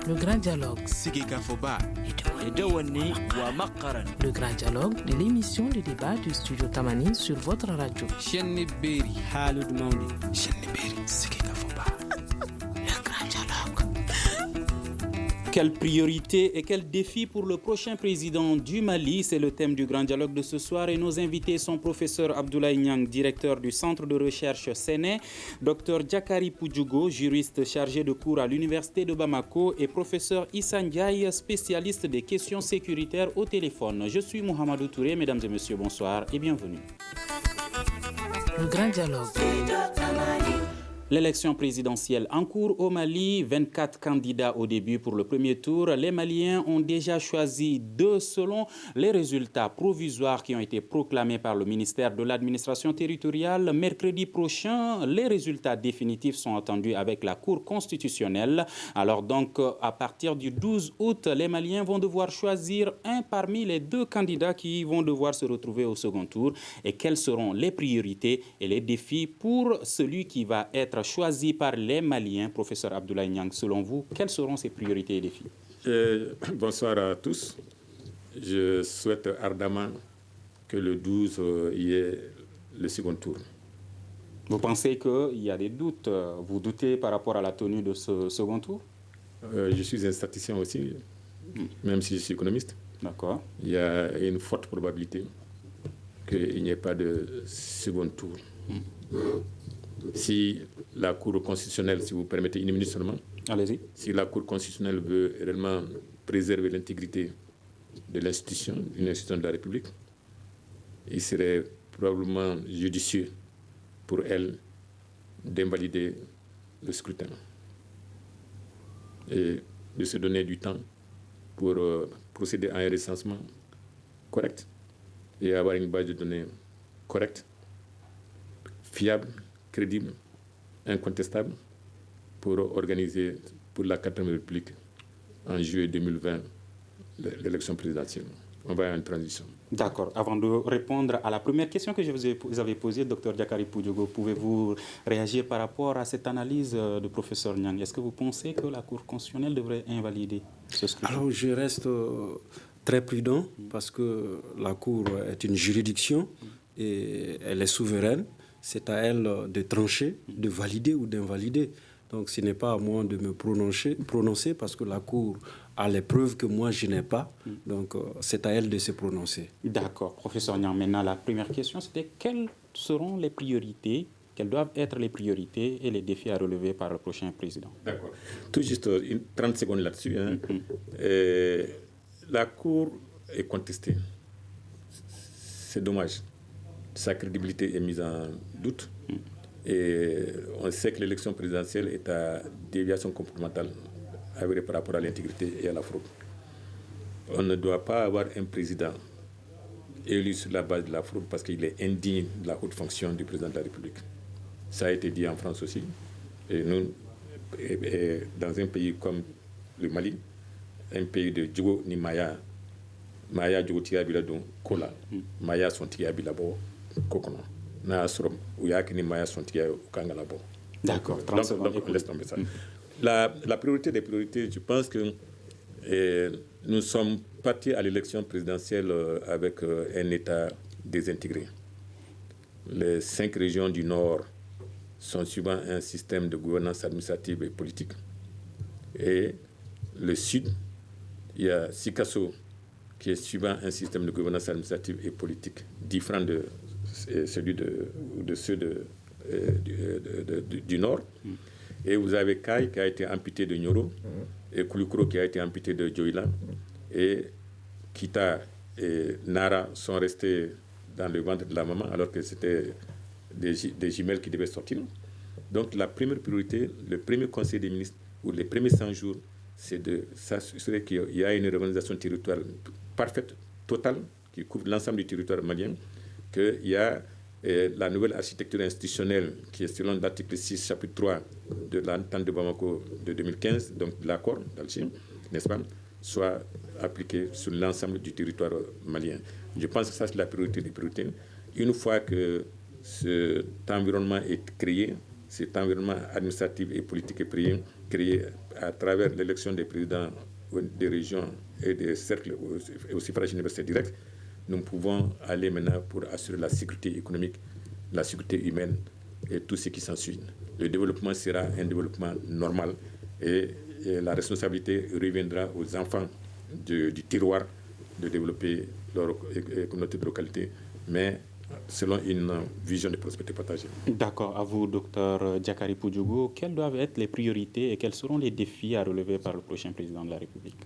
Le grand dialogue. Le grand dialogue de l'émission de débat du studio Tamani sur votre radio. Le grand dialogue. Quelles priorités et quels défis pour le prochain président du Mali? C'est le thème du grand dialogue de ce soir et nos invités sont professeur Abdoulaye Niang, directeur du centre de recherche Séné, docteur Diakary Poudjougou, juriste chargé de cours à l'université de Bamako et professeur Issa Ndiaye, spécialiste des questions sécuritaires au téléphone. Je suis Mohamedou Touré, mesdames et messieurs, bonsoir et bienvenue. Le grand dialogue. L'élection présidentielle en cours au Mali, 24 candidats au début pour le premier tour. Les Maliens ont déjà choisi 2 selon les résultats provisoires qui ont été proclamés par le ministère de l'administration territoriale. Mercredi prochain, les résultats définitifs sont attendus avec la Cour constitutionnelle. Alors donc, à partir du 12 août, les Maliens vont devoir choisir un parmi les 2 candidats qui vont devoir se retrouver au second tour. Et quelles seront les priorités et les défis pour celui qui va être choisi par les Maliens? Professeur Abdoulaye Niang, selon vous, quelles seront ces priorités et défis? Bonsoir à tous. Je souhaite ardemment que le 12 y ait le second tour. Vous pensez qu'il y a des doutes? Vous doutez par rapport à la tenue de ce second tour? Je suis un statisticien aussi, même si je suis économiste. D'accord. Il y a une forte probabilité qu'il n'y ait pas de second tour. Si la Cour constitutionnelle, si vous permettez une minute seulement, allez-y. Si la Cour constitutionnelle veut réellement préserver l'intégrité de l'institution, une institution de la République, il serait probablement judicieux pour elle d'invalider le scrutin et de se donner du temps pour procéder à un recensement correct et avoir une base de données correcte, fiable, crédible, incontestable, pour organiser pour la 4e République en juillet 2020 l'élection présidentielle. On va à une transition. D'accord. Avant de répondre à la première question que je vous avais posée, Dr Diakary Poudjougou, pouvez-vous réagir par rapport à cette analyse du professeur Niang? Est-ce que vous pensez que la Cour constitutionnelle devrait invalider ce scrutin? Alors, je reste très prudent parce que la Cour est une juridiction et elle est souveraine. C'est à elle de trancher, de valider ou d'invalider. Donc, ce n'est pas à moi de me prononcer parce que la Cour a les preuves que moi, je n'ai pas. Donc, c'est à elle de se prononcer. D'accord. Professeur Niang, maintenant, la première question, c'était quelles seront les priorités, quelles doivent être les priorités et les défis à relever par le prochain président? D'accord. Tout juste 30 secondes là-dessus. La Cour est contestée. C'est dommage. Sa crédibilité est mise en doute et on sait que l'élection présidentielle est à déviation comportementale avérée par rapport à l'intégrité et à la fraude. On ne doit pas avoir un président élu sur la base de la fraude parce qu'il est indigne de la haute fonction du président de la République. Ça a été dit en France aussi. Et nous, dans un pays comme le Mali, un pays de Djogo ni Maya, Maya Djogo Tigabila don Kola, Maya son Tigabila bo. D'accord. Donc, on laisse tomber ça. La priorité des priorités, je pense que nous sommes partis à l'élection présidentielle avec un État désintégré. Les 5 régions du Nord sont suivant un système de gouvernance administrative et politique. Et le Sud, il y a Sikasso, qui est suivant un système de gouvernance administrative et politique différent de celui de ceux du Nord. Et vous avez Kai qui a été amputé de Nyoro, et Koulikoro qui a été amputé de Djoila, et Kita et Nara sont restés dans le ventre de la maman alors que c'était des jumelles qui devaient sortir. Donc la première priorité, le premier conseil des ministres, ou les premiers 100 jours, c'est de s'assurer qu'il y a une organisation territoriale parfaite, totale, qui couvre l'ensemble du territoire malien, qu'il y a la nouvelle architecture institutionnelle qui est selon l'article 6, chapitre 3 de l'entente de Bamako de 2015, donc de l'accord d'Alger, n'est-ce pas, soit appliquée sur l'ensemble du territoire malien. Je pense que ça, c'est la priorité des priorités. Une fois que cet environnement est créé, cet environnement administratif et politique est créé à travers l'élection des présidents des régions et des cercles au suffrage universel direct, nous pouvons aller maintenant pour assurer la sécurité économique, la sécurité humaine et tout ce qui s'ensuit. Le développement sera un développement normal et la responsabilité reviendra aux enfants du terroir de développer leur communauté de localité, mais selon une vision de prospérité partagée. D'accord. À vous, Dr Diakary Poudjougou, quelles doivent être les priorités et quels seront les défis à relever par le prochain président de la République?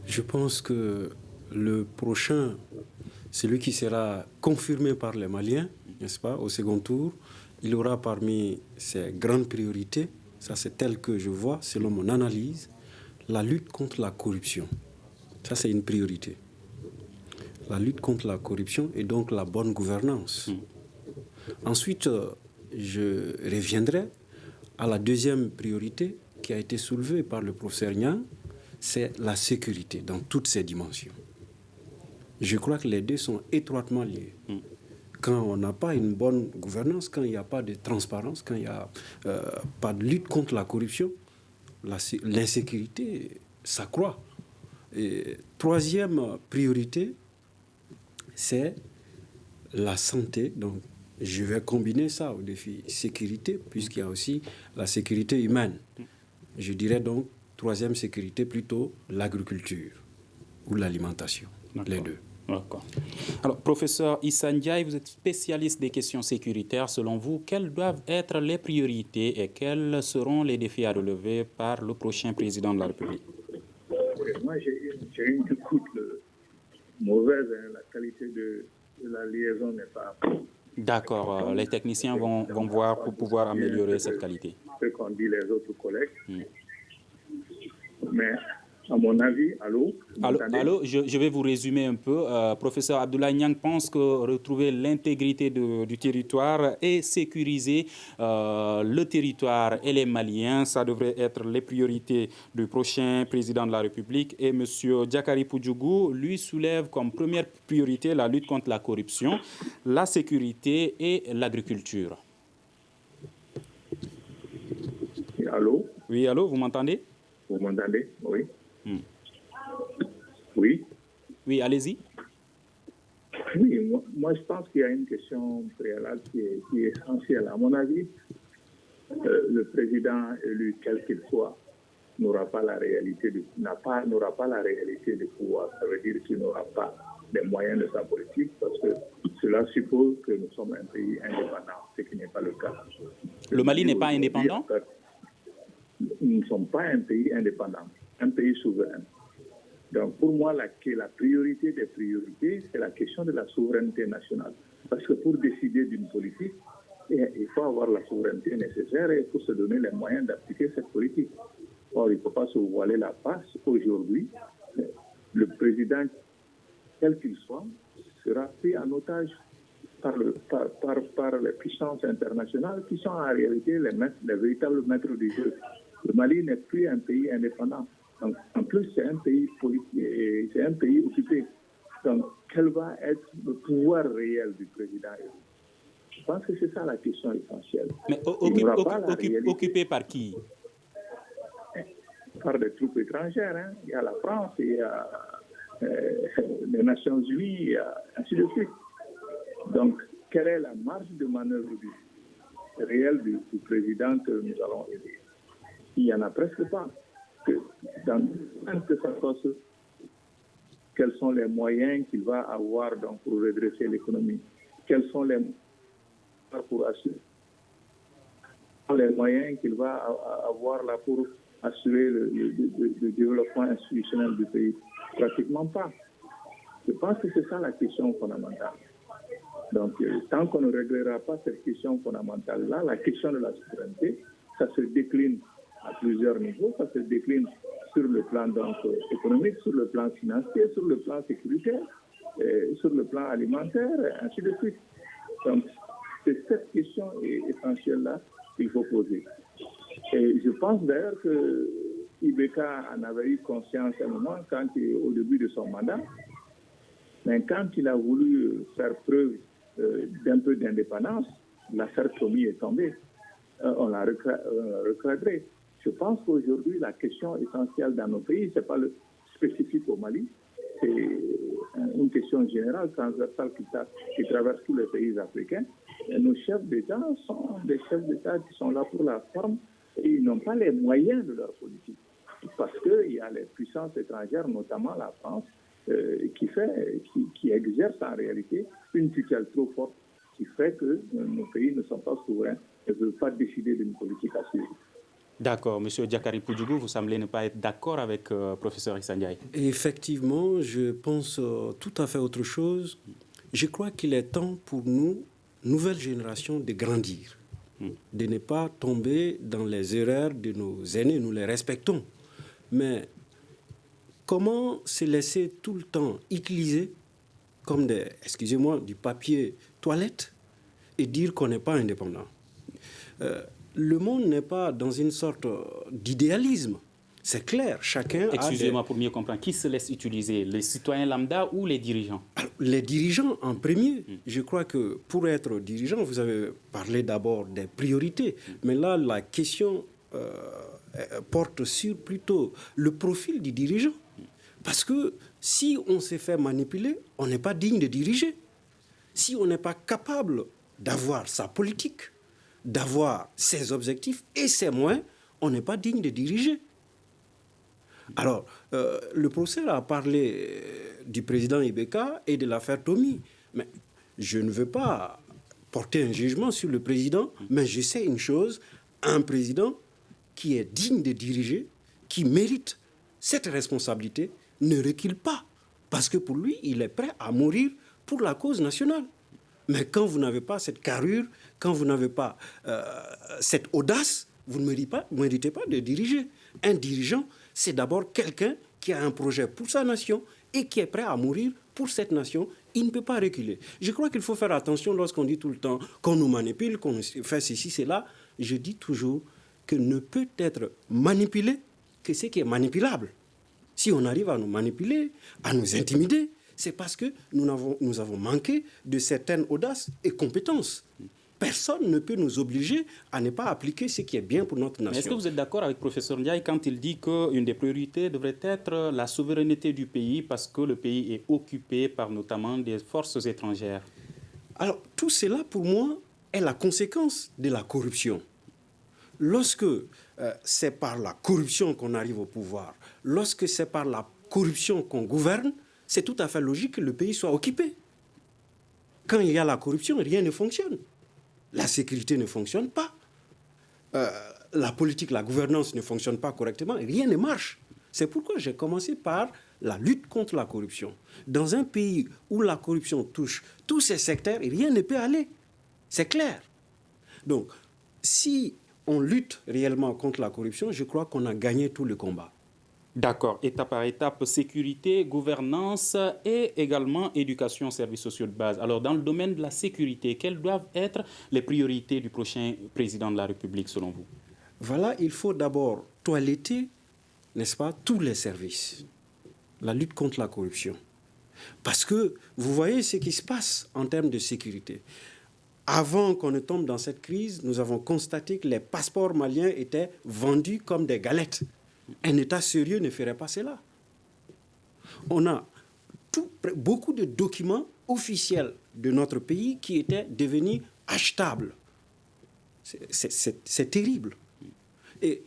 Je pense que le prochain, celui qui sera confirmé par les Maliens, n'est-ce pas, au second tour, il aura parmi ses grandes priorités, ça c'est tel que je vois, selon mon analyse, la lutte contre la corruption. Ça c'est une priorité. La lutte contre la corruption et donc la bonne gouvernance. Ensuite, je reviendrai à la deuxième priorité qui a été soulevée par le professeur Niang, c'est la sécurité dans toutes ses dimensions. Je crois que les deux sont étroitement liés. Quand on n'a pas une bonne gouvernance, quand il n'y a pas de transparence, quand il n'y a pas de lutte contre la corruption, l'insécurité s'accroît. Et troisième priorité, c'est la santé. Donc, je vais combiner ça au défi sécurité, puisqu'il y a aussi la sécurité humaine. Je dirais donc, troisième sécurité, plutôt l'agriculture ou l'alimentation. Les deux. D'accord. Alors, professeur Issa Ndiaye, vous êtes spécialiste des questions sécuritaires. Selon vous, quelles doivent être les priorités et quels seront les défis à relever par le prochain président de la République? Moi, j'ai une écoute mauvaise. La qualité de la liaison n'est pas... D'accord. Les techniciens vont voir pour pouvoir améliorer cette qualité. Ce qu'ont dit les autres collègues. Mais... à mon avis, allô, je vais vous résumer un peu. Professeur Abdoulaye Niang pense que retrouver l'intégrité du territoire et sécuriser le territoire et les Maliens, ça devrait être les priorités du prochain président de la République. Et M. Diakary Poudjougou, lui, soulève comme première priorité la lutte contre la corruption, la sécurité et l'agriculture. Allô? Oui, allô, vous m'entendez? Vous m'entendez? Oui. Oui. Oui, allez-y. Oui, moi je pense qu'il y a une question préalable qui est essentielle. À mon avis, le président élu, quel qu'il soit, n'aura pas la réalité de pouvoir. Ça veut dire qu'il n'aura pas les moyens de sa politique, parce que cela suppose que nous sommes un pays indépendant, ce qui n'est pas le cas. Le Mali n'est pas indépendant? Nous ne sommes pas un pays indépendant, un pays souverain. Donc pour moi, la priorité des priorités, c'est la question de la souveraineté nationale. Parce que pour décider d'une politique, il faut avoir la souveraineté nécessaire et il faut se donner les moyens d'appliquer cette politique. Or, il ne faut pas se voiler la face. Aujourd'hui, le président, quel qu'il soit, sera pris en otage par les puissances internationales qui sont en réalité les véritables maîtres du jeu. Le Mali n'est plus un pays indépendant. Donc, en plus, c'est un pays politique, c'est un pays occupé. Donc, quel va être le pouvoir réel du président? Je pense que c'est ça la question essentielle. Mais occupé par qui? Par des troupes étrangères. Hein. Il y a la France, il y a les Nations Unies, et ainsi de suite. Donc, quelle est la marge de manœuvre réelle du président que nous allons élire? Il n'y en a presque pas. Dans que ça passe, quels sont les moyens qu'il va avoir donc, pour redresser l'économie? Quels sont les moyens pour assurer les moyens qu'il va avoir là pour assurer le développement institutionnel du pays? Pratiquement pas. Je pense que c'est ça la question fondamentale. Donc, tant qu'on ne réglera pas cette question fondamentale-là, la question de la souveraineté, ça se décline à plusieurs niveaux. Ça se décline sur le plan donc, économique, sur le plan financier, sur le plan sécuritaire, sur le plan alimentaire, et ainsi de suite. Donc, c'est cette question essentielle-là qu'il faut poser. Et je pense d'ailleurs que Ibeka en avait eu conscience à un moment au début de son mandat, mais quand il a voulu faire preuve d'un peu d'indépendance, l'affaire Promi est tombée. on l'a recadré. Je pense qu'aujourd'hui, la question essentielle dans nos pays, ce n'est pas le spécifique au Mali, c'est une question générale, transversale qui traverse tous les pays africains. Et nos chefs d'État sont des chefs d'État qui sont là pour la forme et ils n'ont pas les moyens de leur politique. Parce qu'il y a les puissances étrangères, notamment la France, qui exerce en réalité une tutelle trop forte qui fait que nos pays ne sont pas souverains et ne veulent pas décider d'une politique à suivre. D'accord. Monsieur Diakari Poudjougou, vous semblez ne pas être d'accord avec professeur Issa Ndiaye. Effectivement, je pense tout à fait autre chose. Je crois qu'il est temps pour nous, nouvelle génération, de grandir, de ne pas tomber dans les erreurs de nos aînés. Nous les respectons. Mais comment se laisser tout le temps utiliser comme du papier toilette et dire qu'on n'est pas indépendant? Le monde n'est pas dans une sorte d'idéalisme. C'est clair, chacun a... Excusez-moi pour mieux comprendre. Qui se laisse utiliser? Les citoyens lambda ou les dirigeants? Alors, les dirigeants en premier. Je crois que pour être dirigeant, vous avez parlé d'abord des priorités. Mais là, la question porte sur plutôt le profil du dirigeant. Parce que si on s'est fait manipuler, on n'est pas digne de diriger. Si on n'est pas capable d'avoir sa politique, d'avoir ses objectifs et ses moyens, on n'est pas digne de diriger. Alors, le professeur a parlé du président Ibeka et de l'affaire Tomi. Mais je ne veux pas porter un jugement sur le président, mais je sais une chose, un président qui est digne de diriger, qui mérite cette responsabilité, ne recule pas. Parce que pour lui, il est prêt à mourir pour la cause nationale. Mais quand vous n'avez pas cette carrure, quand vous n'avez pas cette audace, vous ne méritez pas de diriger. Un dirigeant, c'est d'abord quelqu'un qui a un projet pour sa nation et qui est prêt à mourir pour cette nation. Il ne peut pas reculer. Je crois qu'il faut faire attention lorsqu'on dit tout le temps qu'on nous manipule, qu'on fait ceci, cela. Je dis toujours que ne peut être manipulé que ce qui est manipulable. Si on arrive à nous manipuler, à nous intimider, c'est parce que nous avons manqué de certaines audaces et compétences. Personne ne peut nous obliger à ne pas appliquer ce qui est bien pour notre nation. Mais est-ce que vous êtes d'accord avec le professeur Ndiaye quand il dit qu'une des priorités devrait être la souveraineté du pays parce que le pays est occupé par notamment des forces étrangères? Alors, tout cela, pour moi, est la conséquence de la corruption. Lorsque c'est par la corruption qu'on arrive au pouvoir, lorsque c'est par la corruption qu'on gouverne, c'est tout à fait logique que le pays soit occupé. Quand il y a la corruption, rien ne fonctionne. La sécurité ne fonctionne pas. La politique, la gouvernance ne fonctionne pas correctement. Rien ne marche. C'est pourquoi j'ai commencé par la lutte contre la corruption. Dans un pays où la corruption touche tous ces secteurs, rien ne peut aller. C'est clair. Donc, si on lutte réellement contre la corruption, je crois qu'on a gagné tout le combat. D'accord. Étape par étape, sécurité, gouvernance et également éducation, services sociaux de base. Alors, dans le domaine de la sécurité, quelles doivent être les priorités du prochain président de la République, selon vous? Voilà, il faut d'abord toiletter, n'est-ce pas, tous les services. La lutte contre la corruption. Parce que vous voyez ce qui se passe en termes de sécurité. Avant qu'on ne tombe dans cette crise, nous avons constaté que les passeports maliens étaient vendus comme des galettes. Un État sérieux ne ferait pas cela. On a beaucoup de documents officiels de notre pays qui étaient devenus achetables. C'est terrible. Et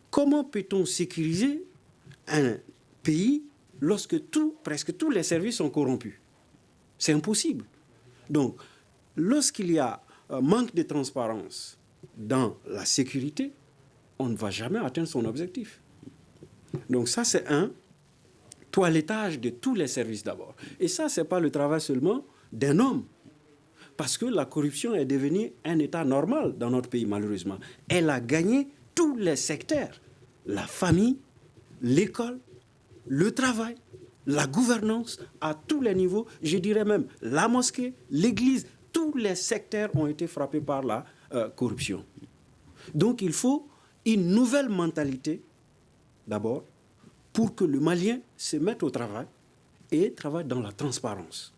comment peut-on sécuriser un pays lorsque presque tous les services sont corrompus? C'est impossible. Donc, lorsqu'il y a un manque de transparence dans la sécurité, on ne va jamais atteindre son objectif. Donc ça, c'est un toilettage de tous les services d'abord. Et ça, ce n'est pas le travail seulement d'un homme. Parce que la corruption est devenue un état normal dans notre pays, malheureusement. Elle a gagné tous les secteurs. La famille, l'école, le travail, la gouvernance, à tous les niveaux. Je dirais même la mosquée, l'église. Tous les secteurs ont été frappés par la corruption. Donc il faut une nouvelle mentalité, d'abord, pour que le Malien se mette au travail et travaille dans la transparence.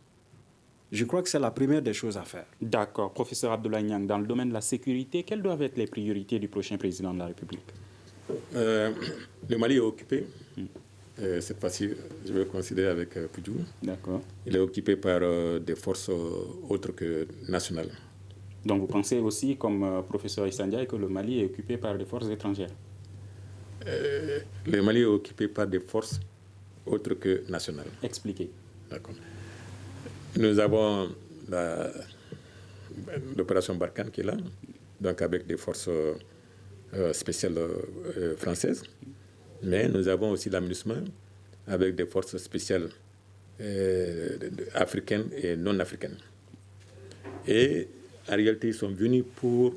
Je crois que c'est la première des choses à faire. D'accord. Professeur Abdoulaye Niang, dans le domaine de la sécurité, quelles doivent être les priorités du prochain président de la République? Le Mali est occupé. Cette fois-ci, je vais considérer avec Poudjou. D'accord. Il est occupé par des forces autres que nationales. Donc vous pensez aussi, comme professeur Issa Ndiaye, que le Mali est occupé par des forces étrangères? Le Mali est occupé par des forces autres que nationales. Expliquez. D'accord. Nous avons l'opération Barkhane qui est là, donc avec des forces spéciales françaises. Mais nous avons aussi l'AMINUSMA avec des forces spéciales africaines et non africaines. Et en réalité, ils sont venus pour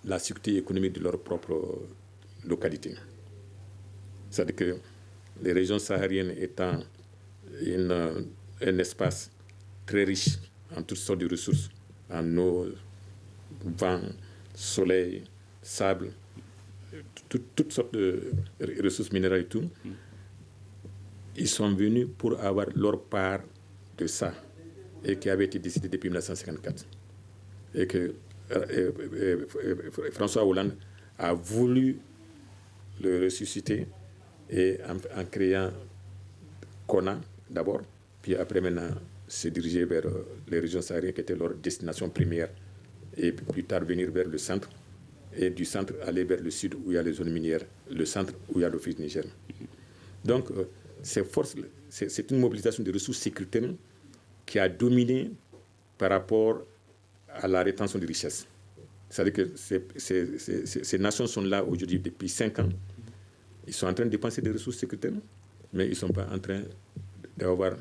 la sécurité économique de leur propre localité. C'est-à-dire que les régions sahariennes étant un espace très riche en toutes sortes de ressources, en eau, vent, soleil, sable, toutes sortes de ressources minérales et tout, ils sont venus pour avoir leur part de ça, et qui avait été décidé depuis 1954. Et que François Hollande a voulu le ressusciter et en créant CONA d'abord, puis après maintenant se diriger vers les régions sahariennes qui étaient leur destination première, et plus tard venir vers le centre, et du centre aller vers le sud où il y a les zones minières, le centre où il y a l'Office Niger. Donc ces forces, c'est une mobilisation de ressources sécuritaires qui a dominé par rapport à la rétention des richesses. C'est-à-dire que ces nations sont là aujourd'hui depuis 5 ans. Ils sont en train de dépenser des ressources sécuritaires, mais ils ne sont pas en train d'avoir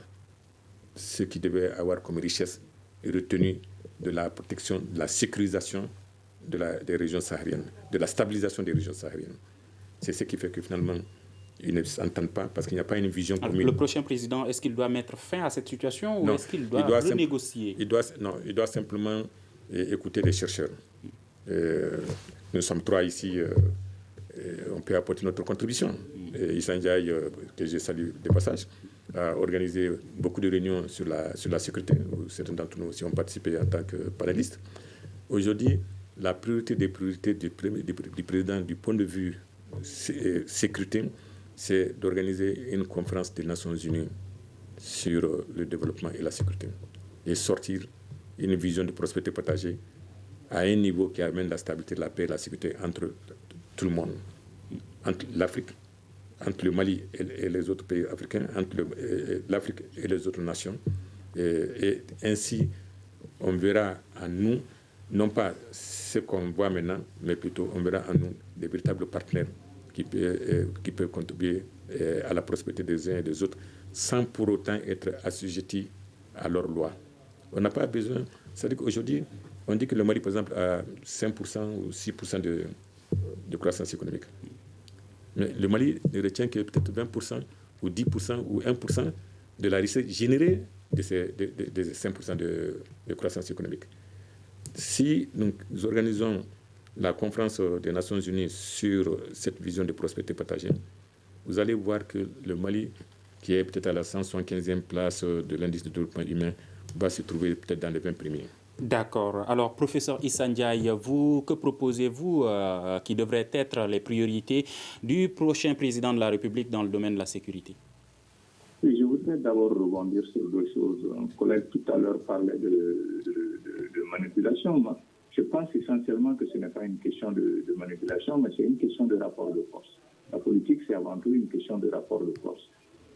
ce qu'ils devaient avoir comme richesse retenue de la protection, de la sécurisation des régions sahariennes, de la stabilisation des régions sahariennes. C'est ce qui fait que finalement, ils ne s'entendent pas parce qu'il n'y a pas une vision commune. Le prochain président, est-ce qu'il doit mettre fin à cette situation ou est-ce qu'il doit renégocier? Il doit simplement écouter les chercheurs. Nous sommes 3 ici, on peut apporter notre contribution. Issa Ndiaye, que je salue de passage, a organisé beaucoup de réunions sur la sécurité, où certains d'entre nous aussi ont participé en tant que panélistes. Aujourd'hui, la priorité des priorités du président du point de vue sécurité, c'est d'organiser une conférence des Nations Unies sur le développement et la sécurité et sortir une vision de prospérité partagée à un niveau qui amène la stabilité, la paix et la sécurité entre tout le monde, entre l'Afrique, entre le Mali et les autres pays africains, entre l'Afrique et les autres nations. Et ainsi, on verra en nous, non pas ce qu'on voit maintenant, mais plutôt on verra en nous des véritables partenaires qui peuvent contribuer à la prospérité des uns et des autres sans pour autant être assujettis à leurs lois. On n'a pas besoin... C'est-à-dire qu'aujourd'hui, on dit que le Mali, par exemple, a 5% ou 6% de croissance économique. Mais le Mali ne retient que peut-être 20% ou 10% ou 1% de la richesse générée de ces 5% de croissance économique. Si nous organisons la conférence des Nations Unies sur cette vision de prospérité partagée, vous allez voir que le Mali, qui est peut-être à la 175e place de l'indice de développement humain, va se trouver peut-être dans les 20 premiers. D'accord. Alors, professeur Issa Ndiaye, que proposez-vous qui devraient être les priorités du prochain président de la République dans le domaine de la sécurité? Oui, je voudrais d'abord rebondir sur 2 choses. Un collègue tout à l'heure parlait de manipulation. Je pense essentiellement que ce n'est pas une question de manipulation, mais c'est une question de rapport de force. La politique, c'est avant tout une question de rapport de force.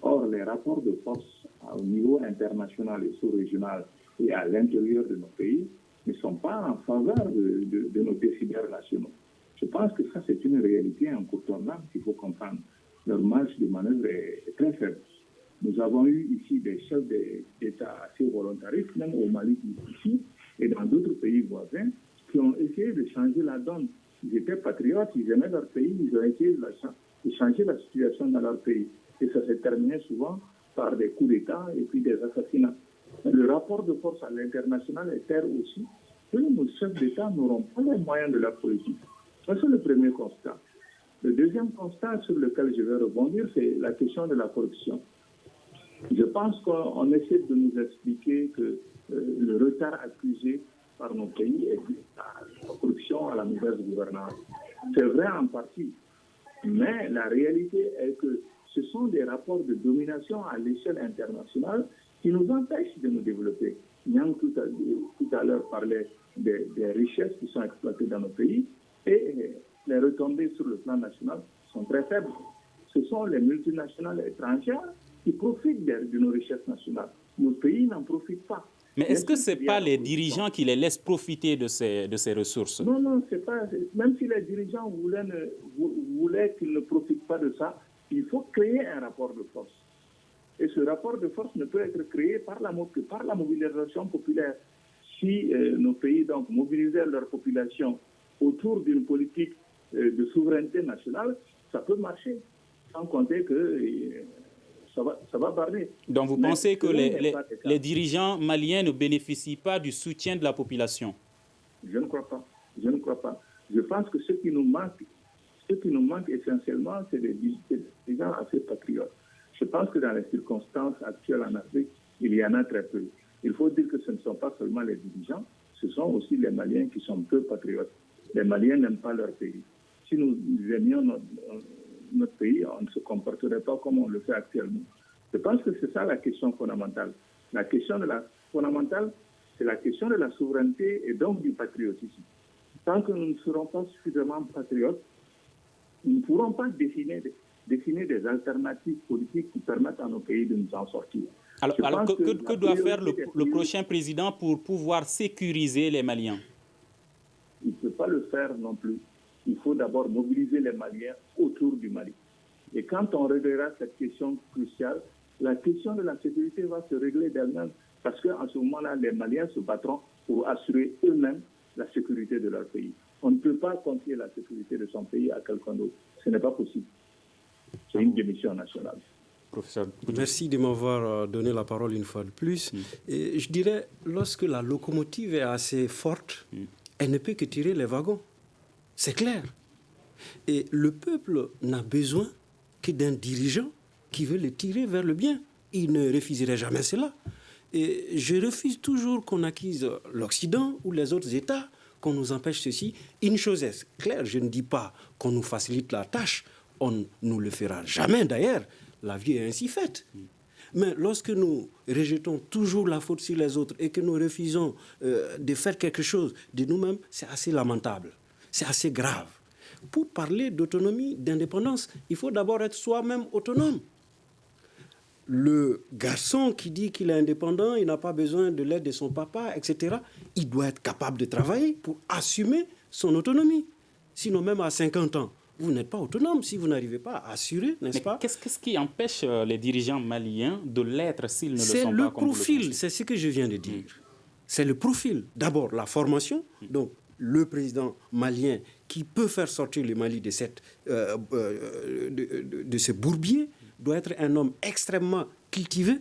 Or, les rapports de force au niveau international et sous-régional et à l'intérieur de nos pays ne sont pas en faveur de nos décideurs nationaux. Je pense que ça, c'est une réalité incontournable qu'il faut comprendre. Leur marge de manœuvre est très faible. Nous avons eu ici des chefs d'État assez volontaristes, même au Mali ici, et dans d'autres pays voisins, qui ont essayé de changer la donne. Ils étaient patriotes, ils aimaient leur pays, ils ont essayé de changer la situation dans leur pays. Et ça s'est terminé souvent par des coups d'État et puis des assassinats. Le rapport de force à l'international est tel aussi que nos chefs d'État n'auront pas les moyens de la politique. Ça, c'est le premier constat. Le deuxième constat sur lequel je vais rebondir, c'est la question de la corruption. Je pense qu'on essaie de nous expliquer que le retard accusé par nos pays est dû à la corruption, à la mauvaise gouvernance. C'est vrai en partie, mais la réalité est que ce sont des rapports de domination à l'échelle internationale qui nous empêchent de nous développer. Yang tout à l'heure parlait des richesses qui sont exploitées dans nos pays et les retombées sur le plan national sont très faibles. Ce sont les multinationales étrangères qui profitent de nos richesses nationales. Nos pays n'en profitent pas. Mais est-ce que ce n'est pas les dirigeants qui les laissent profiter de ces ressources? Non, c'est pas. Même si les dirigeants voulaient qu'ils ne profitent pas de ça, il faut créer un rapport de force. Et ce rapport de force ne peut être créé que par la mobilisation populaire. Si nos pays donc mobilisaient leur population autour d'une politique de souveraineté nationale, ça peut marcher, sans compter que ça va parler. Donc vous pensez que les dirigeants maliens ne bénéficient pas du soutien de la population? Je ne crois pas. Je pense que ce qui nous manque essentiellement, c'est des gens assez patriotes. Je pense que dans les circonstances actuelles en Afrique, il y en a très peu. Il faut dire que ce ne sont pas seulement les dirigeants, ce sont aussi les Maliens qui sont peu patriotes. Les Maliens n'aiment pas leur pays. Si nous aimions notre pays, on ne se comporterait pas comme on le fait actuellement. Je pense que c'est ça la question fondamentale. La question fondamentale, c'est la question de la souveraineté et donc du patriotisme. Tant que nous ne serons pas suffisamment patriotes, nous ne pourrons pas dessiner des alternatives politiques qui permettent à nos pays de nous en sortir. Alors que doit faire le prochain président pour pouvoir sécuriser les Maliens? Il ne peut pas le faire non plus. Il faut d'abord mobiliser les Maliens autour du Mali. Et quand on réglera cette question cruciale, la question de la sécurité va se régler d'elle-même. Parce qu'en ce moment-là, les Maliens se battront pour assurer eux-mêmes la sécurité de leur pays. On ne peut pas confier la sécurité de son pays à quelqu'un d'autre. Ce n'est pas possible. C'est une démission nationale. Professeur. Merci de m'avoir donné la parole une fois de plus. Et je dirais, lorsque la locomotive est assez forte, elle ne peut que tirer les wagons. C'est clair. Et le peuple n'a besoin que d'un dirigeant qui veut le tirer vers le bien. Il ne refuserait jamais cela. Et je refuse toujours qu'on acquise l'Occident ou les autres États, qu'on nous empêche ceci. Une chose est claire, je ne dis pas qu'on nous facilite la tâche. On ne nous le fera jamais d'ailleurs. La vie est ainsi faite. Mais lorsque nous rejetons toujours la faute sur les autres et que nous refusons de faire quelque chose de nous-mêmes, c'est assez lamentable. C'est assez grave. Pour parler d'autonomie, d'indépendance, il faut d'abord être soi-même autonome. Le garçon qui dit qu'il est indépendant, il n'a pas besoin de l'aide de son papa, etc., il doit être capable de travailler pour assumer son autonomie. Sinon, même à 50 ans, vous n'êtes pas autonome si vous n'arrivez pas à assurer, n'est-ce pas? Qu'est-ce qui empêche les dirigeants maliens de l'être s'ils ne le sont pas? C'est le profil, c'est ce que je viens de dire. C'est le profil. D'abord, la formation. Donc, le président malien qui peut faire sortir le Mali de ce bourbier doit être un homme extrêmement cultivé,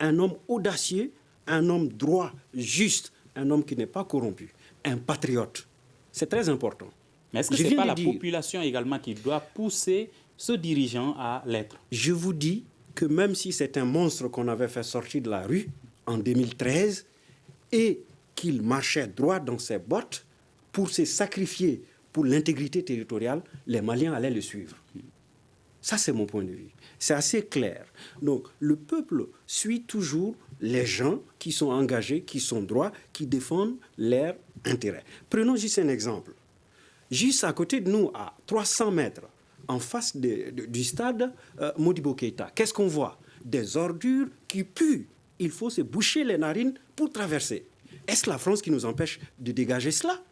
un homme audacieux, un homme droit, juste, un homme qui n'est pas corrompu, un patriote. C'est très important. Mais est-ce que ce n'est pas la population également qui doit pousser ce dirigeant à l'être? Je vous dis que même si c'est un monstre qu'on avait fait sortir de la rue en 2013 et qu'il marchait droit dans ses bottes pour se sacrifier pour l'intégrité territoriale, les Maliens allaient le suivre. Ça, c'est mon point de vue. C'est assez clair. Donc, le peuple suit toujours les gens qui sont engagés, qui sont droits, qui défendent leurs intérêts. Prenons juste un exemple. Juste à côté de nous, à 300 mètres, en face du stade Modibo Keïta, qu'est-ce qu'on voit? Des ordures qui puent. Il faut se boucher les narines pour traverser. Est-ce la France qui nous empêche de dégager cela?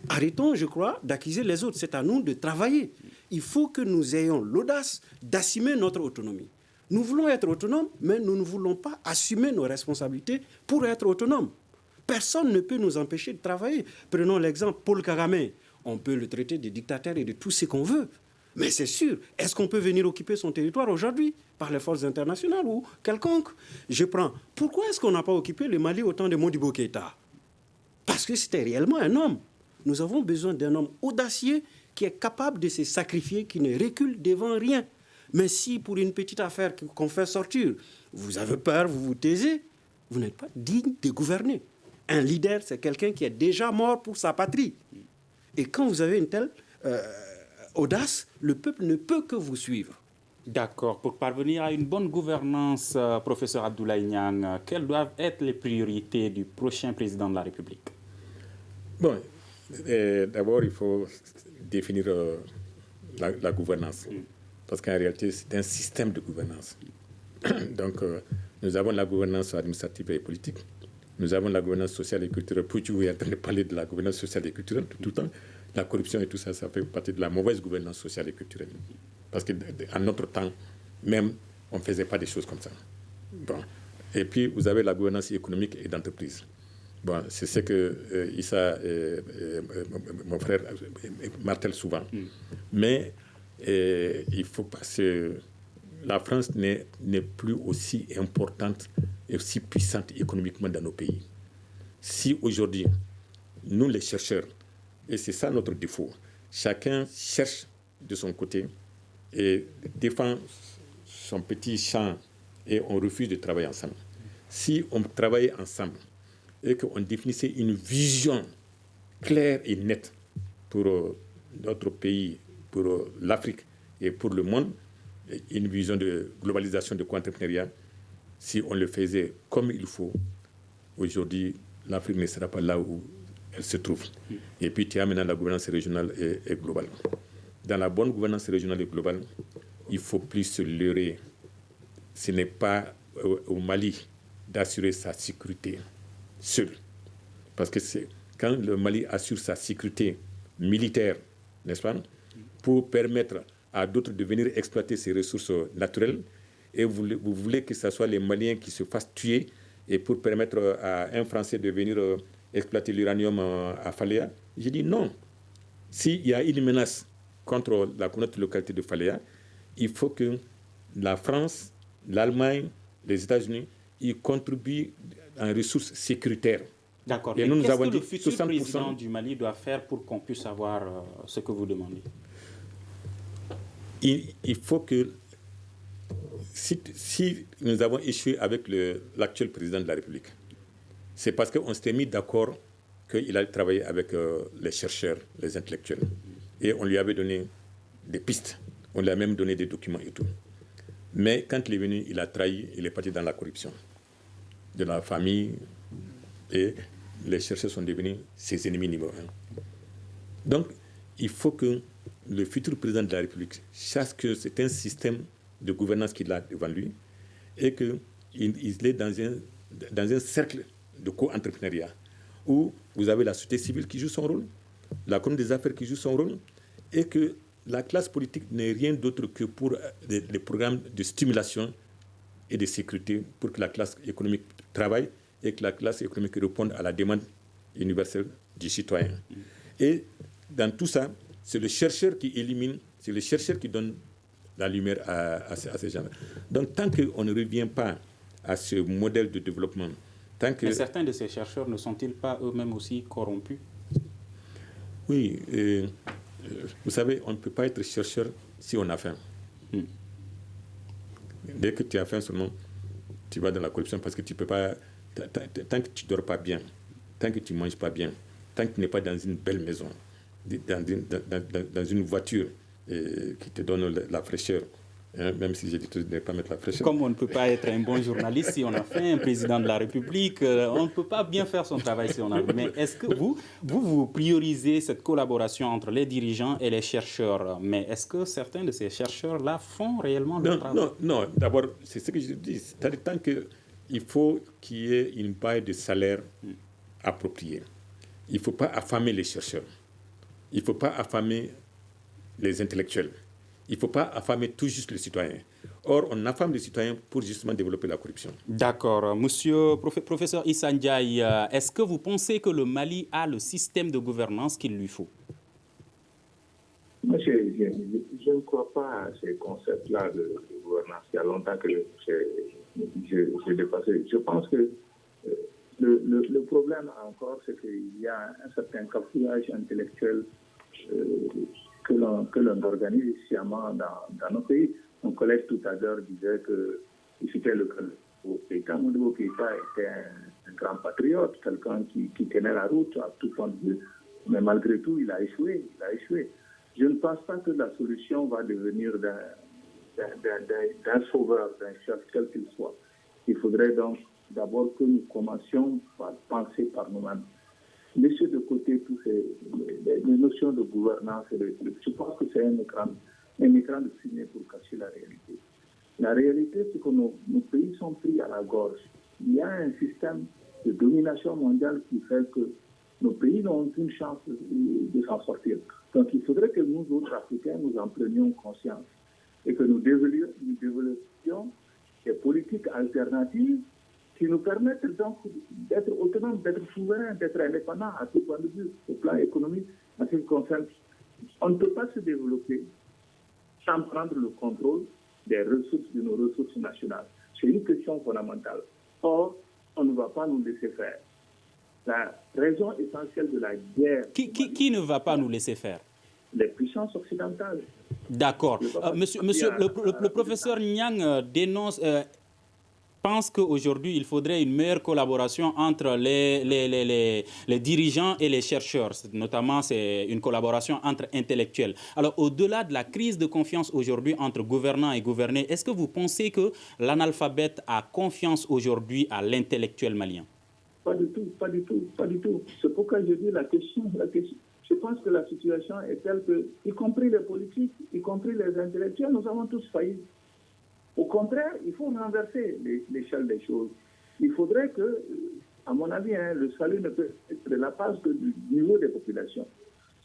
Arrêtons, je crois, d'accuser les autres. C'est à nous de travailler. Il faut que nous ayons l'audace d'assumer notre autonomie. Nous voulons être autonomes, mais nous ne voulons pas assumer nos responsabilités pour être autonomes. Personne ne peut nous empêcher de travailler. Prenons l'exemple Paul Kagame. On peut le traiter de dictateur et de tout ce qu'on veut. Mais c'est sûr, est-ce qu'on peut venir occuper son territoire aujourd'hui par les forces internationales ou quelconque? Je prends. Pourquoi est-ce qu'on n'a pas occupé le Mali au temps de Modibo Keïta? Parce que c'était réellement un homme. Nous avons besoin d'un homme audacieux qui est capable de se sacrifier, qui ne recule devant rien. Mais si pour une petite affaire qu'on fait sortir, vous avez peur, vous vous taisez, vous n'êtes pas digne de gouverner. Un leader, c'est quelqu'un qui est déjà mort pour sa patrie. Et quand vous avez une telle audace, le peuple ne peut que vous suivre. D'accord. Pour parvenir à une bonne gouvernance, professeur Abdoulaye Niang, quelles doivent être les priorités du prochain président de la République? Bon, d'abord, il faut définir la gouvernance. Parce qu'en réalité, c'est un système de gouvernance. Donc, nous avons la gouvernance administrative et politique. Nous avons la gouvernance sociale et culturelle. Puis tu es en train de parler de la gouvernance sociale et culturelle tout le temps. La corruption et tout ça, ça fait partie de la mauvaise gouvernance sociale et culturelle. Parce qu'en notre temps, même, on ne faisait pas des choses comme ça. Bon. Et puis, vous avez la gouvernance économique et d'entreprise. Bon, c'est ce que Issa, mon frère, martèle souvent. Mais il faut passer. La France n'est plus aussi importante et aussi puissante économiquement dans nos pays. Si aujourd'hui, nous les chercheurs, et c'est ça notre défaut, chacun cherche de son côté et défend son petit champ et on refuse de travailler ensemble. Si on travaillait ensemble et qu'on définissait une vision claire et nette pour notre pays, pour l'Afrique et pour le monde, une vision de globalisation de co-entrepreneuriat, si on le faisait comme il faut, aujourd'hui, l'Afrique ne sera pas là où elle se trouve. Et puis, tu as maintenant la gouvernance régionale et globale. Dans la bonne gouvernance régionale et globale, il ne faut plus se leurrer. Ce n'est pas au Mali d'assurer sa sécurité seul. Parce que c'est quand le Mali assure sa sécurité militaire, n'est-ce pas, pour permettre à d'autres de venir exploiter ses ressources naturelles, et vous voulez que ce soit les Maliens qui se fassent tuer, et pour permettre à un Français de venir exploiter l'uranium à Faléa, j'ai dit non. S'il y a une menace contre la communauté de localité de Faléa, il faut que la France, l'Allemagne, les États-Unis, ils contribuent en ressources sécuritaires. D'accord. Et nous qu'est-ce avons que dit le futur 60%. président du Mali doit faire pour qu'on puisse avoir ce que vous demandez? Il faut que, si nous avons échoué avec l'actuel président de la République, c'est parce qu'on s'était mis d'accord qu'il allait travailler avec les chercheurs, les intellectuels. Et on lui avait donné des pistes. On lui a même donné des documents et tout. Mais quand il est venu, il a trahi, il est parti dans la corruption de la famille. Et les chercheurs sont devenus ses ennemis numéro un. Donc, il faut que le futur président de la République sache que c'est un système de gouvernance qu'il a devant lui et qu'il est dans un cercle de co-entrepreneuriat où vous avez la société civile qui joue son rôle, la communauté des affaires qui joue son rôle, et que la classe politique n'est rien d'autre que pour des programmes de stimulation et de sécurité pour que la classe économique travaille et que la classe économique réponde à la demande universelle du citoyen. Et dans tout ça, c'est le chercheur qui élimine, c'est le chercheur qui donne la lumière à ces gens-là. Donc, tant qu'on ne revient pas à ce modèle de développement, tant que... Mais certains de ces chercheurs ne sont-ils pas eux-mêmes aussi corrompus? Oui, vous savez, on ne peut pas être chercheur si on a faim. Dès que tu as faim seulement, tu vas dans la corruption parce que tu ne peux pas... Tant que tu ne dors pas bien, tant que tu ne manges pas bien, tant que tu n'es pas dans une belle maison, dans une voiture qui te donne la fraîcheur, hein, même si j'ai dit de ne pas mettre la fraîcheur. Comme on ne peut pas être un bon journaliste si on a faim, un président de la République, on ne peut pas bien faire son travail si on a faim. Mais est-ce que vous priorisez cette collaboration entre les dirigeants et les chercheurs? Mais est-ce que certains de ces chercheurs-là font réellement le travail? Non. D'abord, c'est ce que je dis. C'est-à-dire tant qu'il faut qu'il y ait une base de salaire appropriée. Il ne faut pas affamer les chercheurs. Il ne faut pas affamer les intellectuels. Il ne faut pas affamer tout juste les citoyens. Or, on affame les citoyens pour justement développer la corruption. D'accord. Monsieur professeur Issa Ndiaye, est-ce que vous pensez que le Mali a le système de gouvernance qu'il lui faut? Moi, je ne crois pas à ces concepts-là de gouvernance. Il y a longtemps que j'ai dépassé. Je pense que le problème encore, c'est qu'il y a un certain cafouillage intellectuel que l'on organise sciemment dans nos pays. Mon collègue tout à l'heure disait que c'était le cas de Keïta. Modibo Keïta était un grand patriote, quelqu'un qui tenait la route à tout point de vue, mais malgré tout, il a échoué. Je ne pense pas que la solution va devenir d'un sauveur, d'un chef, quel qu'il soit. Il faudrait donc d'abord que nous commencions par penser par nous-mêmes. Laisser de côté toutes les notions de gouvernance et de trucs. Je pense que c'est un écran de fumée pour cacher la réalité. La réalité, c'est que nos pays sont pris à la gorge. Il y a un système de domination mondiale qui fait que nos pays n'ont aucune chance de s'en sortir. Donc il faudrait que nous autres Africains, nous en prenions conscience et que nous développions des politiques alternatives qui nous permettent donc d'être autonomes, d'être souverains, d'être indépendants à tout point de vue, au plan économique, en ce qui concerne. On ne peut pas se développer sans prendre le contrôle des ressources, de nos ressources nationales. C'est une question fondamentale. Or, on ne va pas nous laisser faire. La raison essentielle de la guerre... Qui ne va pas nous laisser faire? Les puissances occidentales. D'accord. Monsieur, le professeur Niang pense qu'aujourd'hui, il faudrait une meilleure collaboration entre les dirigeants et les chercheurs. Notamment, c'est une collaboration entre intellectuels. Alors, au-delà de la crise de confiance aujourd'hui entre gouvernants et gouvernés, est-ce que vous pensez que l'analphabète a confiance aujourd'hui à l'intellectuel malien? Pas du tout. C'est pourquoi je dis la question. Je pense que la situation est telle que, y compris les politiques, y compris les intellectuels, nous avons tous failli. Au contraire, il faut renverser l'échelle des choses. Il faudrait que, à mon avis, le salut ne peut être de la part que du niveau des populations.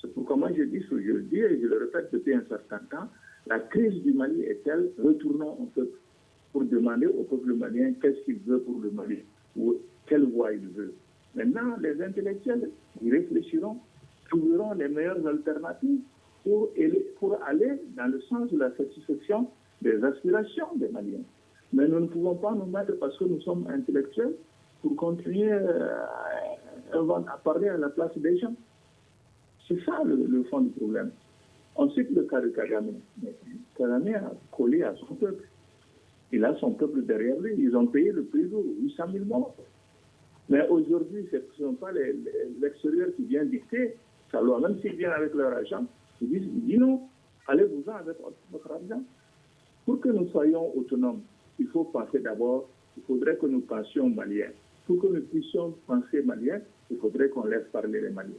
C'est pourquoi moi je dis ce que je dis et je le répète depuis un certain temps, la crise du Mali est telle, retournons au peuple pour demander au peuple malien qu'est-ce qu'il veut pour le Mali, ou quelle voie il veut. Maintenant, les intellectuels, ils réfléchiront, trouveront les meilleures alternatives pour aller dans le sens de la satisfaction des aspirations des Maliens. Mais nous ne pouvons pas nous mettre, parce que nous sommes intellectuels, pour continuer à parler à la place des gens. C'est ça le fond du problème. On cite le cas de Kagame. Kagame a collé à son peuple. Il a son peuple derrière lui. Ils ont payé le prix de 800 000 morts. Mais aujourd'hui, ce ne sont pas l'extérieur qui vient dicter sa loi. Même s'ils viennent avec leur argent, ils disent non, allez-vous-en avec votre argent. Pour que nous soyons autonomes, il faut penser d'abord, il faudrait que nous pensions maliens. Pour que nous puissions penser maliens, il faudrait qu'on laisse parler les Maliens.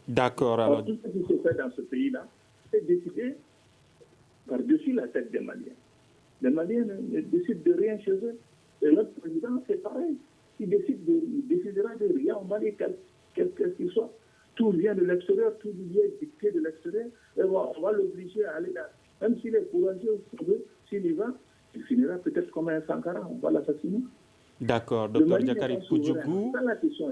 D'accord. Alors, tout ce qui se fait dans ce pays-là, c'est décidé par-dessus la tête des Maliens. Les Maliens ne décident de rien chez eux. Et notre président, c'est pareil. Il décidera de rien au Mali, quel qu'il soit. Tout vient de l'extérieur, tout vient dicté de l'extérieur. Et on va l'obliger à aller là. Même s'il est courageux, s'il y va, il finira peut-être comme un Sankara, on va l'assassiner. D'accord, docteur Diakary Poudjougou.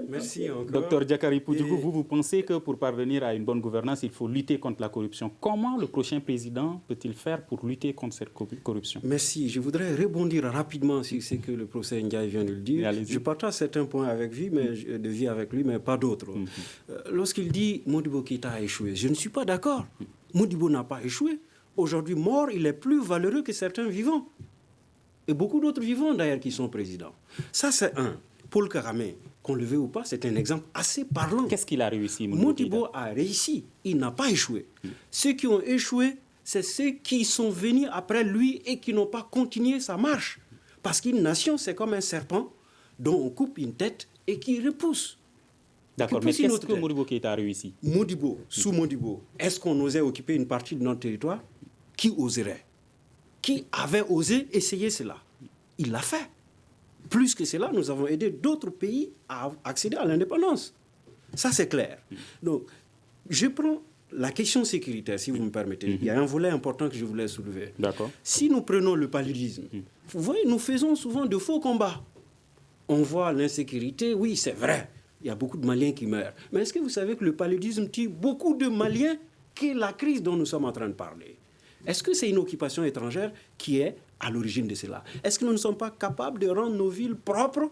Merci encore. Docteur Diakary Poudjougou, vous pensez que pour parvenir à une bonne gouvernance, il faut lutter contre la corruption. Comment le prochain président peut-il faire pour lutter contre cette corruption? Merci. Je voudrais rebondir rapidement sur ce que le professeur Ndiaye vient de le dire. Je partage certains points avec lui, mais pas d'autres. Lorsqu'il dit Modibo Keïta a échoué, je ne suis pas d'accord. Modibo n'a pas échoué. Aujourd'hui, mort, il est plus valeureux que certains vivants. Et beaucoup d'autres vivants, d'ailleurs, qui sont présidents. Ça, c'est un. Paul Kagame, qu'on le veuille ou pas, c'est un exemple assez parlant. Qu'est-ce qu'il a réussi, Modibo a réussi. Il n'a pas échoué. Ceux qui ont échoué, c'est ceux qui sont venus après lui et qui n'ont pas continué sa marche. Parce qu'une nation, c'est comme un serpent dont on coupe une tête et qui repousse. D'accord, mais qu'est-ce que Modibo Keïta a réussi? Sous Modibo, est-ce qu'on osait occuper une partie de notre territoire? Qui oserait? Qui avait osé essayer cela? Il l'a fait. Plus que cela, nous avons aidé d'autres pays à accéder à l'indépendance. Ça, c'est clair. Donc, je prends la question sécuritaire, si vous me permettez. Il y a un volet important que je voulais soulever. D'accord. Si nous prenons le paludisme, vous voyez, nous faisons souvent de faux combats. On voit l'insécurité, oui, c'est vrai. Il y a beaucoup de Maliens qui meurent. Mais est-ce que vous savez que le paludisme tue beaucoup de Maliens qu'est la crise dont nous sommes en train de parler? Est-ce que c'est une occupation étrangère qui est à l'origine de cela? Est-ce que nous ne sommes pas capables de rendre nos villes propres?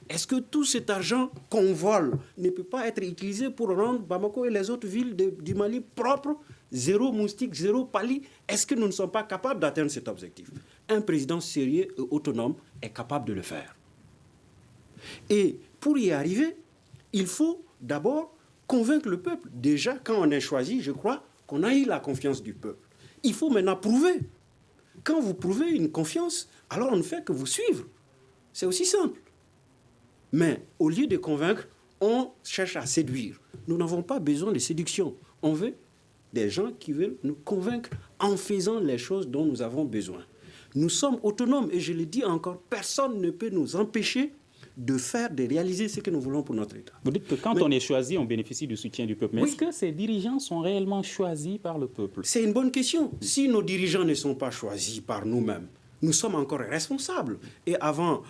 Est-ce que tout cet argent qu'on vole ne peut pas être utilisé pour rendre Bamako et les autres villes du Mali propres? zéro moustique, zéro palis. Est-ce que nous ne sommes pas capables d'atteindre cet objectif? Un président sérieux et autonome est capable de le faire. Et pour y arriver, il faut d'abord convaincre le peuple. Déjà, quand on est choisi, je crois qu'on a eu la confiance du peuple. Il faut maintenant prouver. Quand vous prouvez une confiance, alors on ne fait que vous suivre. C'est aussi simple. Mais au lieu de convaincre, on cherche à séduire. Nous n'avons pas besoin de séduction. On veut des gens qui veulent nous convaincre en faisant les choses dont nous avons besoin. Nous sommes autonomes et je le dis encore, personne ne peut nous empêcher de réaliser ce que nous voulons pour notre État. Vous dites que quand on est choisi, on bénéficie du soutien du peuple. Mais est-ce que ces dirigeants sont réellement choisis par le peuple? C'est une bonne question. Si nos dirigeants ne sont pas choisis par nous-mêmes, nous sommes encore responsables. Et avant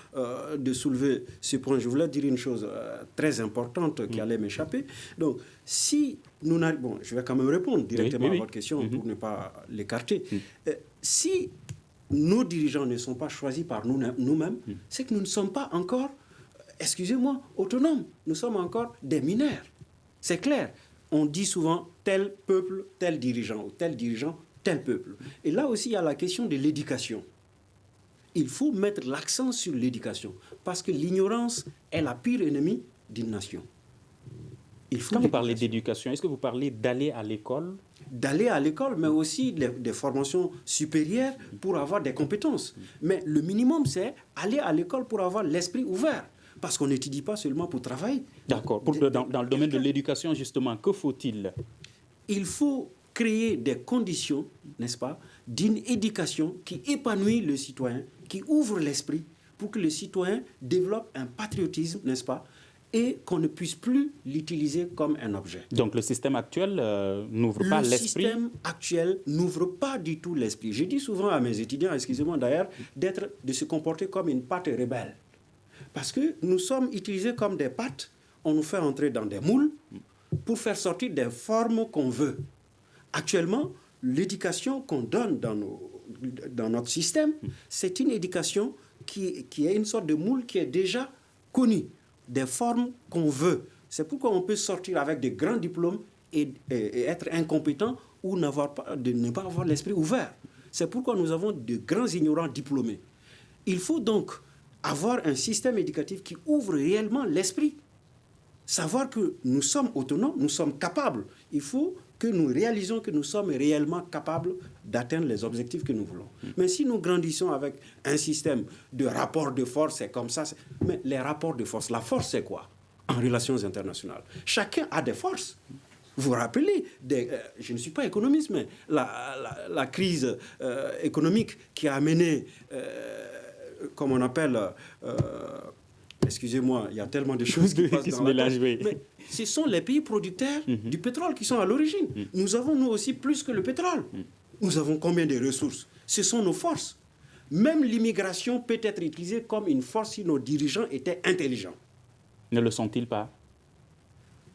de soulever ce point, je voulais dire une chose très importante qui allait m'échapper. Donc, si nous n'arrivons... Bon, je vais quand même répondre directement à votre question pour ne pas l'écarter. Si nos dirigeants ne sont pas choisis par nous-mêmes, c'est que nous ne sommes pas encore, excusez-moi, autonomes. Nous sommes encore des mineurs. C'est clair. On dit souvent tel peuple, tel dirigeant, ou tel dirigeant, tel peuple. Et là aussi, il y a la question de l'éducation. Il faut mettre l'accent sur l'éducation, parce que l'ignorance est la pire ennemie d'une nation. Quand vous parlez d'éducation, est-ce que vous parlez d'aller à l'école? D'aller à l'école, mais aussi des formations supérieures pour avoir des compétences. Mais le minimum, c'est aller à l'école pour avoir l'esprit ouvert. Parce qu'on n'étudie pas seulement pour travailler. D'accord. Dans le domaine de l'éducation, justement, que faut-il? Il faut créer des conditions, n'est-ce pas, d'une éducation qui épanouit le citoyen, qui ouvre l'esprit pour que le citoyen développe un patriotisme, n'est-ce pas, et qu'on ne puisse plus l'utiliser comme un objet. Donc le système actuel n'ouvre pas l'esprit? Le système actuel n'ouvre pas du tout l'esprit. Je dis souvent à mes étudiants, excusez-moi d'ailleurs, de se comporter comme une pâte rebelle. Parce que nous sommes utilisés comme des pâtes, on nous fait entrer dans des moules pour faire sortir des formes qu'on veut. Actuellement, l'éducation qu'on donne dans notre système, c'est une éducation qui est une sorte de moule qui est déjà connue, des formes qu'on veut. C'est pourquoi on peut sortir avec de grands diplômes et être incompétent ou ne pas avoir l'esprit ouvert. C'est pourquoi nous avons de grands ignorants diplômés. Il faut donc avoir un système éducatif qui ouvre réellement l'esprit. Savoir que nous sommes autonomes, nous sommes capables. Il faut que nous réalisons que nous sommes réellement capables d'atteindre les objectifs que nous voulons. Mais si nous grandissons avec un système de rapports de force, c'est comme ça. Mais les rapports de force, la force c'est quoi en relations internationales? Chacun a des forces. Vous vous rappelez, je ne suis pas économiste, mais la crise économique qui a amené, comme on appelle... excusez-moi, il y a tellement de choses qui passent dans la tête. Mais ce sont les pays producteurs du pétrole qui sont à l'origine. Nous avons, nous aussi, plus que le pétrole. Nous avons combien de ressources? Ce sont nos forces. Même l'immigration peut être utilisée comme une force si nos dirigeants étaient intelligents. Ne le sont-ils pas?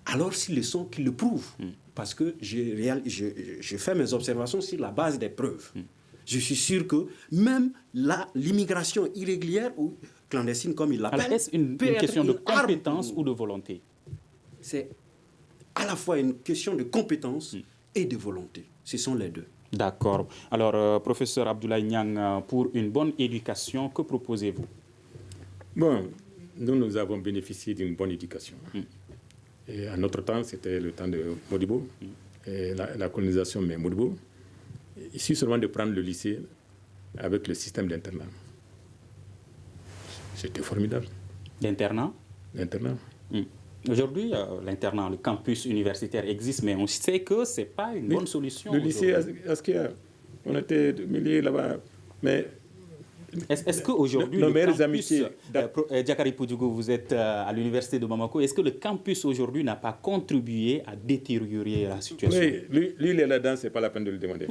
Alors, s'ils le sont, qu'ils le prouvent. Parce que je fais mes observations sur la base des preuves. Je suis sûr que même l'immigration irrégulière ou clandestine, comme il l'appelle, est-ce une question de compétence ou de volonté? C'est à la fois une question de compétence et de volonté. Ce sont les deux. D'accord. Alors, professeur Abdoulaye Niang, pour une bonne éducation, que proposez-vous? Bon, nous avons bénéficié d'une bonne éducation. Et à notre temps, c'était le temps de Modibo, et la colonisation, mais Modibo. Il suffit seulement de prendre le lycée avec le système d'internat. C'était formidable. L'internat? L'internat. Aujourd'hui, l'internat, le campus universitaire existe, mais on sait que ce n'est pas une bonne solution. Le lycée Askia, on était des milliers là-bas. Mais est-ce qu'aujourd'hui, le campus, Diakary Poudjougou, vous êtes à l'université de Bamako, est-ce que le campus aujourd'hui n'a pas contribué à détériorer la situation? Oui, lui il est là-dedans, ce n'est pas la peine de le demander.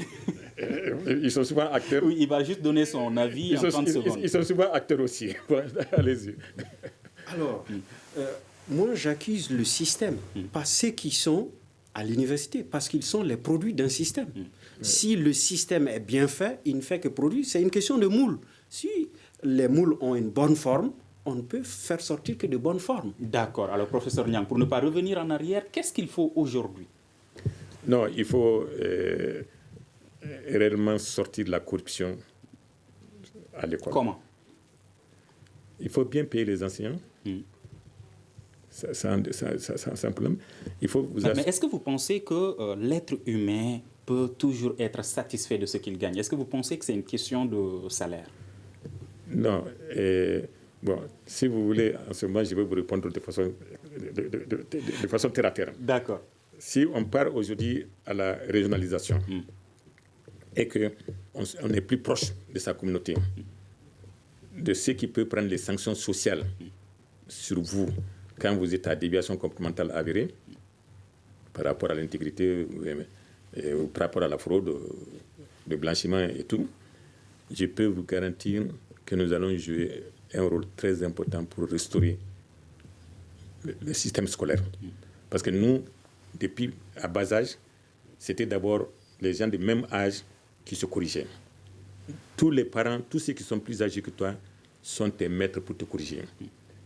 Ils sont souvent acteurs. Oui, il va juste donner son avis en 30 secondes. Ils sont souvent acteurs aussi. Allez-y. Alors, moi j'accuse le système, pas ceux qui sont à l'université, parce qu'ils sont les produits d'un système. Si le système est bien fait, il ne fait que produire. C'est une question de moule. Si les moules ont une bonne forme, on ne peut faire sortir que de bonnes formes. D'accord. Alors, professeur Niang, pour ne pas revenir en arrière, qu'est-ce qu'il faut aujourd'hui? Non, il faut réellement sortir de la corruption à l'école. Comment? Il faut bien payer les enseignants. C'est un problème. Il faut mais est-ce que vous pensez que l'être humain peut toujours être satisfait de ce qu'il gagne? Est-ce que vous pensez que c'est une question de salaire? Non. Bon, si vous voulez, en ce moment, je vais vous répondre de façon terre à terre. D'accord. Si on part aujourd'hui à la régionalisation et qu'on est plus proche de sa communauté, de ce qui peut prendre les sanctions sociales sur vous quand vous êtes à déviation comportementale avérée par rapport à l'intégrité ou par rapport à la fraude, le blanchiment et tout, je peux vous garantir que nous allons jouer un rôle très important pour restaurer le système scolaire. Parce que nous, depuis à bas âge, c'était d'abord les gens de même âge qui se corrigeaient. Tous les parents, tous ceux qui sont plus âgés que toi, sont tes maîtres pour te corriger.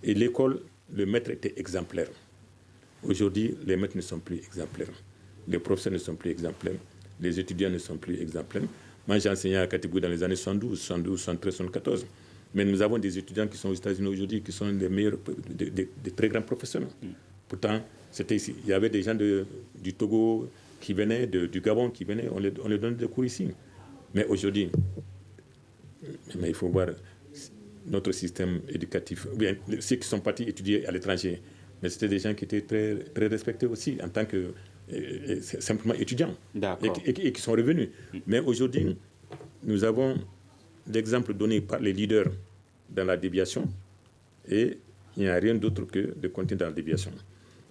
Et l'école, le maître était exemplaire. Aujourd'hui, les maîtres ne sont plus exemplaires. Les professeurs ne sont plus exemplaires. Les étudiants ne sont plus exemplaires. Moi, j'ai enseigné à Catégorie dans les années 72, 73, 74. Mais nous avons des étudiants qui sont aux États-Unis aujourd'hui, qui sont les meilleurs, des très grands professionnels. Pourtant, c'était ici. Il y avait des gens du Togo qui venaient, du Gabon qui venaient, on les donnait des cours ici. Mais aujourd'hui, il faut voir notre système éducatif. Bien, ceux qui sont partis étudier à l'étranger, mais c'était des gens qui étaient très, très respectés aussi en tant que simplement étudiants et qui sont revenus. Mais aujourd'hui, nous avons l'exemple donné par les leaders dans la déviation et il n'y a rien d'autre que de continuer dans la déviation.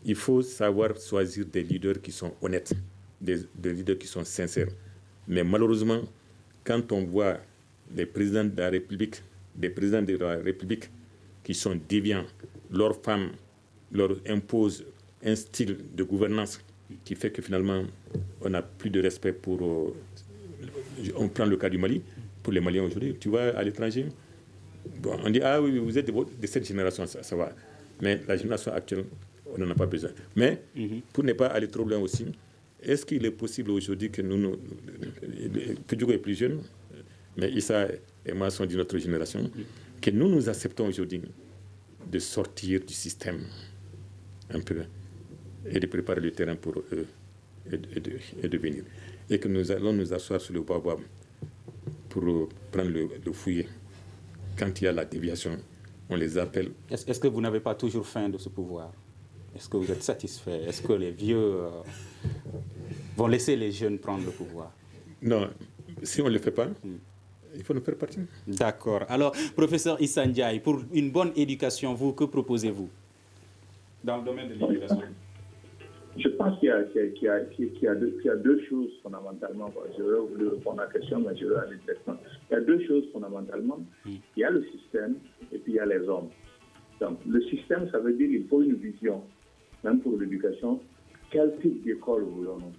Il faut savoir choisir des leaders qui sont honnêtes, des leaders qui sont sincères. Mais malheureusement, quand on voit les présidents de la République, des présidents de la République qui sont déviants, leurs femmes leur imposent un style de gouvernance qui fait que finalement, on n'a plus de respect pour... on prend le cas du Mali. Pour les Maliens aujourd'hui, tu vas à l'étranger, bon, on dit, ah oui, vous êtes de cette génération, ça va. Mais la génération actuelle, on n'en a pas besoin. Mais pour ne pas aller trop loin aussi, est-ce qu'il est possible aujourd'hui que que Diogo est plus jeune, mais Issa et moi sont d'une autre génération, que nous acceptons aujourd'hui de sortir du système un peu et de préparer le terrain pour eux et de venir. Et que nous allons nous asseoir sur le baobab pour prendre le fouillet. Quand il y a la déviation, on les appelle. Est-ce que vous n'avez pas toujours faim de ce pouvoir? Est-ce que vous êtes satisfait? Est-ce que les vieux vont laisser les jeunes prendre le pouvoir? Non, si on ne le fait pas, il faut nous faire partie. D'accord. Alors, professeur Issa Ndiaye, pour une bonne éducation, vous, que proposez-vous dans le domaine de l'éducation? Je pense qu'il y a deux choses fondamentalement. Je vais vous répondre à la question, mais je vais aller directement. Il y a deux choses fondamentalement. Il y a le système et puis il y a les hommes. Donc, le système, ça veut dire qu'il faut une vision, même pour l'éducation. Quel type d'école voulons-nous?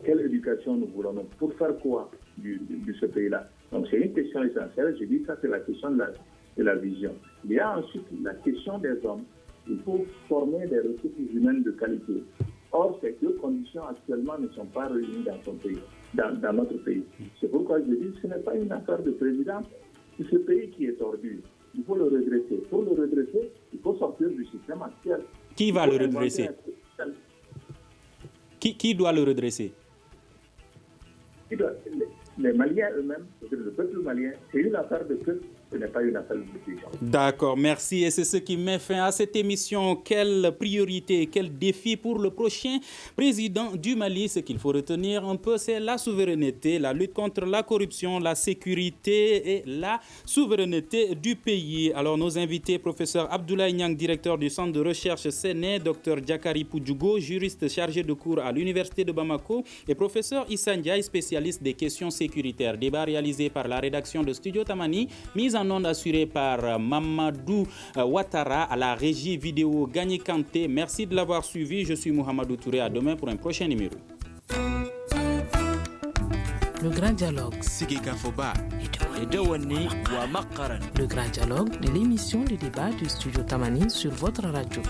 Quelle éducation nous voulons-nous? Pour faire quoi de ce pays-là? Donc, c'est une question essentielle. Je dis ça, c'est la question de la vision. Il y a ensuite la question des hommes. Il faut former des ressources humaines de qualité. Or, ces deux conditions actuellement ne sont pas réunies dans notre pays. C'est pourquoi je dis que ce n'est pas une affaire de président. C'est ce pays qui est tordu. Il faut le redresser. Pour le redresser, il faut sortir du système actuel. Qui va le redresser? Qui doit le redresser? Les Maliens eux-mêmes, le peuple malien, c'est une affaire de peuple, ce n'est pas une affaire de décision. D'accord, merci. Et c'est ce qui met fin à cette émission. Quelle priorité, quel défi pour le prochain président du Mali? Ce qu'il faut retenir un peu, c'est la souveraineté, la lutte contre la corruption, la sécurité et la souveraineté du pays. Alors, nos invités, professeur Abdoulaye Niang, directeur du centre de recherche Séné, docteur Diakari Poudjougo, juriste chargé de cours à l'université de Bamako, et professeur Issa Ndiaye, spécialiste des questions sécuritaires. Débat réalisé par la rédaction de Studio Tamani, mise en onde assurée par Mamadou Ouattara, à la régie vidéo Gagné Kanté. Merci de l'avoir suivi. Je suis Mohamedou Touré. À demain pour un prochain numéro. Le grand dialogue. Le grand dialogue de l'émission de débat du Studio Tamani sur votre radio.